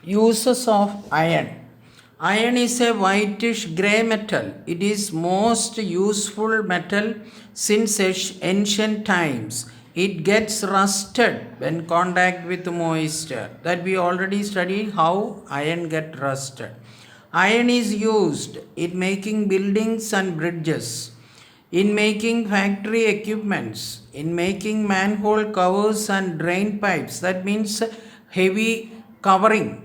Uses of iron. Iron is a whitish grey metal. It is most useful metal since ancient times. It gets rusted when contact with moisture. That we already studied how iron get rusted. Iron is used in making buildings and bridges, in making factory equipments, in making manhole covers and drain pipes. That means heavy covering,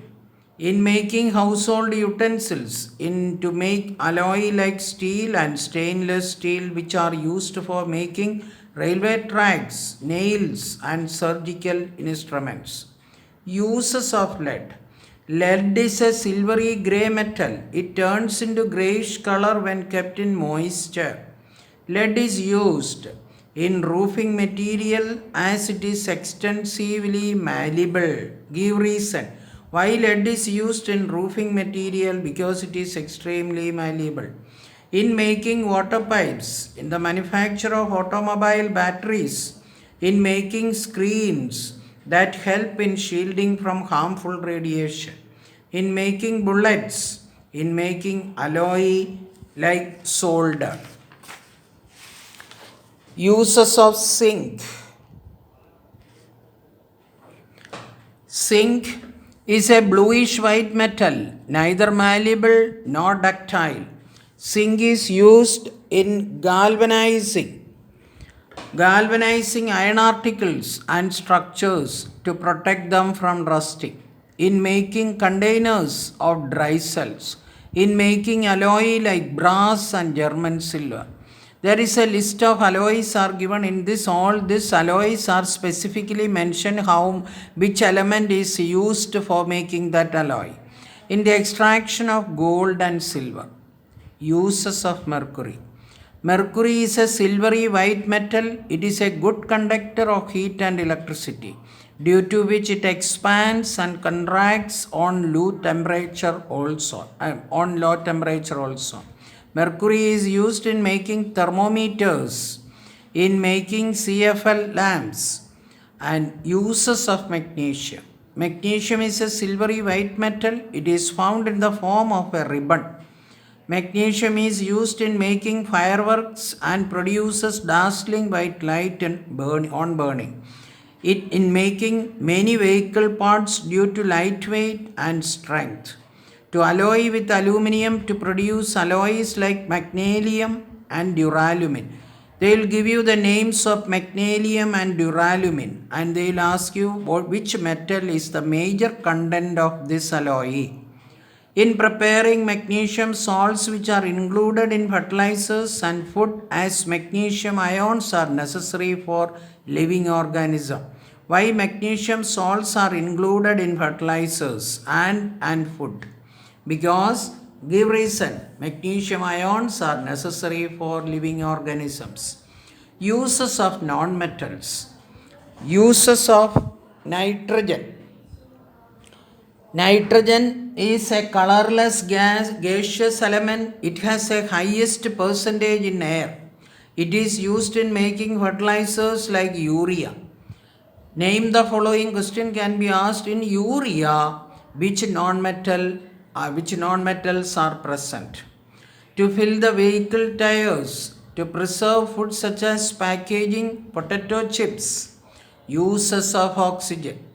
in making household utensils, in to make alloy like steel and stainless steel, which are used for making railway tracks, nails, and surgical instruments. Uses of lead. Lead is a silvery gray metal. It turns into grayish color when kept in moisture. Lead is used in roofing material as it is extensively malleable. Give reason. Why lead is used in roofing material? Because it is extremely malleable. In making water pipes, in the manufacture of automobile batteries, in making screens that help in shielding from harmful radiation, in making bullets, in making alloy like solder. Uses of zinc. Zinc is a bluish white metal, neither malleable nor ductile. Zinc is used in galvanizing iron articles and structures to protect them from rusting, in making containers of dry cells, in making alloy like brass and German silver. There is a list of alloys are given in this. All these alloys are specifically mentioned how which element is used for making that alloy. In the extraction of gold and silver. Uses of mercury. Mercury is a silvery white metal. It is a good conductor of heat and electricity, due to which it expands and contracts on low temperature also. Mercury is used in making thermometers, in making CFL lamps, and uses of magnesium. Magnesium is a silvery white metal. It is found in the form of a ribbon. Magnesium is used in making fireworks and produces dazzling white light on burning. It in making many vehicle parts due to lightweight and strength. To alloy with aluminum to produce alloys like magnesium and duralumin. They will give you the names of magnesium and duralumin, and they will ask you which metal is the major content of this alloy. In preparing magnesium salts, which are included in fertilizers and food, as magnesium ions are necessary for living organism. Why magnesium salts are included in fertilizers and food? Because, give reason, magnesium ions are necessary for living organisms. Uses of non-metals. Uses of nitrogen. Nitrogen is a colorless gaseous element. It has a highest percentage in air. It is used in making fertilizers like urea. Name the following question can be asked in urea. Which non-metals are present? To fill the vehicle tires, to preserve food such as packaging, potato chips. Uses of oxygen.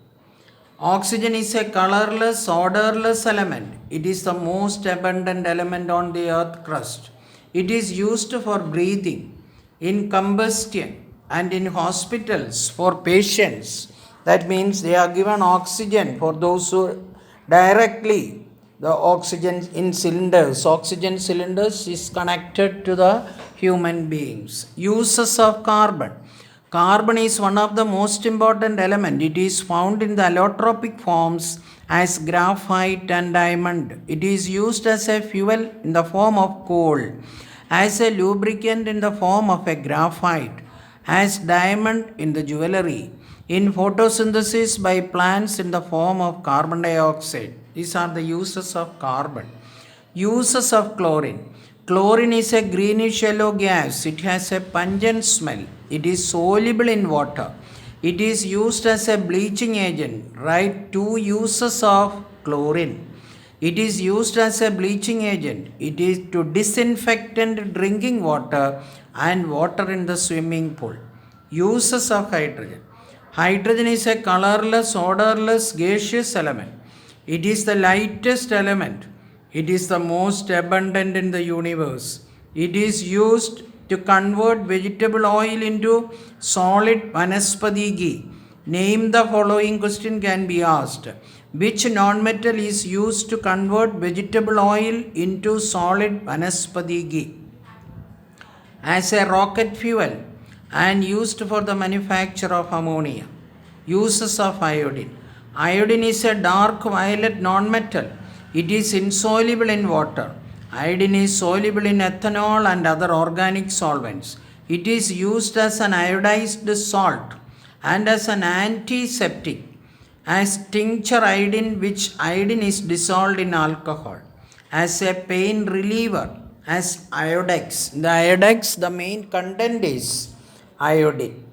Oxygen is a colorless, odorless element. It is the most abundant element on the earth crust. It is used for breathing, in combustion, and in hospitals for patients. That means they are given oxygen for those who directly the oxygen in cylinders. Oxygen cylinders is connected to the human beings. Uses of carbon. Carbon is one of the most important elements. It is found in the allotropic forms as graphite and diamond. It is used as a fuel in the form of coal, as a lubricant in the form of a graphite, as diamond in the jewelry, in photosynthesis by plants in the form of carbon dioxide. These are the uses of carbon. Uses of chlorine. Chlorine is a greenish yellow gas. It has a pungent smell. It is soluble in water. It is used as a bleaching agent. Write two uses of chlorine. It is used as a bleaching agent. It is to disinfect drinking water and water in the swimming pool. Uses of hydrogen. Hydrogen is a colorless, odorless, gaseous element. It is the lightest element. It is the most abundant in the universe. It is used to convert vegetable oil into solid vanaspati ghee. Name the following question can be asked. Which non-metal is used to convert vegetable oil into solid vanaspati ghee? As a rocket fuel and used for the manufacture of ammonia. Uses of iodine. Iodine is a dark violet non-metal. It is insoluble in water. Iodine is soluble in ethanol and other organic solvents. It is used as an iodized salt and as an antiseptic, as tincture iodine, which iodine is dissolved in alcohol, as a pain reliever, as iodex. The iodex, the main content is iodine.